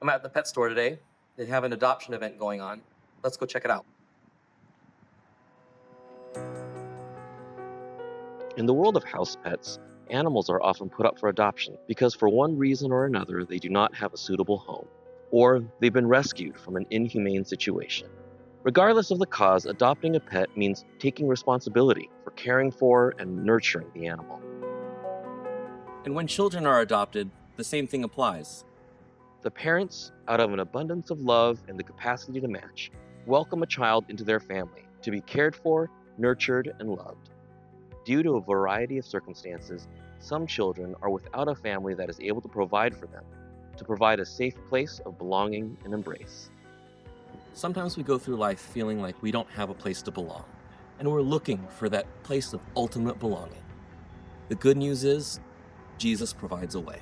I'm at the pet store today. They have an adoption event going on. Let's go check it out. In the world of house pets, animals are often put up for adoption because for one reason or another they do not have a suitable home, or they've been rescued from an inhumane situation. Regardless of the cause, adopting a pet means taking responsibility for caring for and nurturing the animal. And when children are adopted, the same thing applies. The parents, out of an abundance of love and the capacity to match, welcome a child into their family to be cared for, nurtured, and loved. Due to a variety of circumstances, some children are without a family that is able to provide for them, to provide a safe place of belonging and embrace. Sometimes we go through life feeling like we don't have a place to belong, and we're looking for that place of ultimate belonging. The good news is, Jesus provides a way.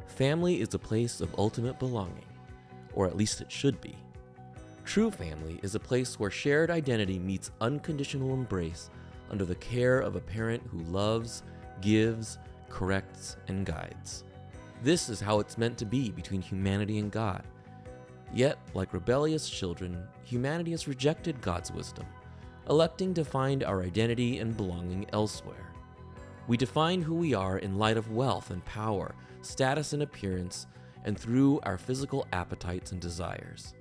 Family is a place of ultimate belonging, or at least it should be. True family is a place where shared identity meets unconditional embrace under the care of a parent who loves, gives, corrects, and guides. This is how it's meant to be between humanity and God. Yet, like rebellious children, humanity has rejected God's wisdom, electing to find our identity and belonging elsewhere. We define who we are in light of wealth and power, status and appearance, and through our physical appetites and desires.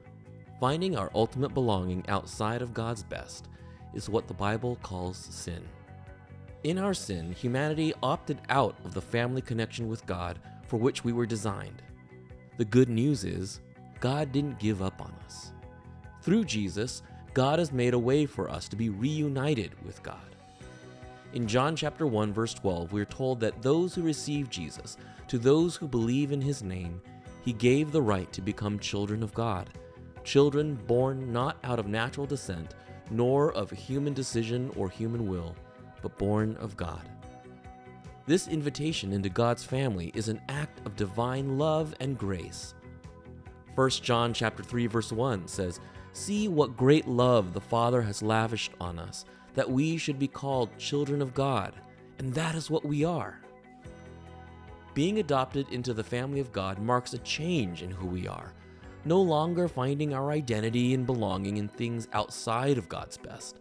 Finding our ultimate belonging outside of God's best is what the Bible calls sin. In our sin, humanity opted out of the family connection with God for which we were designed. The good news is, God didn't give up on us. Through Jesus, God has made a way for us to be reunited with God. In John chapter 1, verse 12, we are told that those who receive Jesus, to those who believe in his name, he gave the right to become children of God, children born not out of natural descent, nor of human decision or human will, but born of God. This invitation into God's family is an act of divine love and grace. 1 John chapter 3, verse 1 says, "See what great love the Father has lavished on us, that we should be called children of God, and that is what we are." Being adopted into the family of God marks a change in who we are, no longer finding our identity and belonging in things outside of God's best,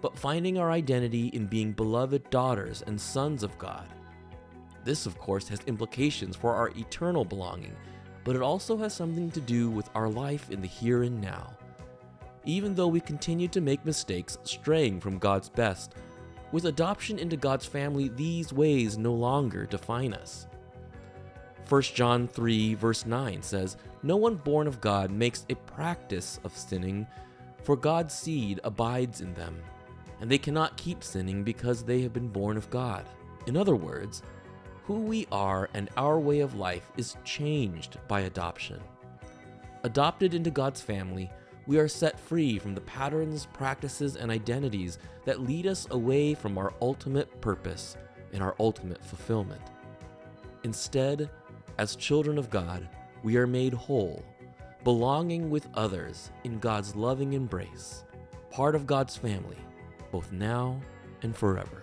but finding our identity in being beloved daughters and sons of God. This, of course, has implications for our eternal belonging, but it also has something to do with our life in the here and now. Even though we continue to make mistakes straying from God's best, with adoption into God's family, these ways no longer define us. 1 John 3, verse 9 says, "No one born of God makes a practice of sinning, for God's seed abides in them, and they cannot keep sinning because they have been born of God." In other words, who we are and our way of life is changed by adoption. Adopted into God's family, we are set free from the patterns, practices, and identities that lead us away from our ultimate purpose and our ultimate fulfillment. Instead, as children of God, we are made whole, belonging with others in God's loving embrace, part of God's family, both now and forever.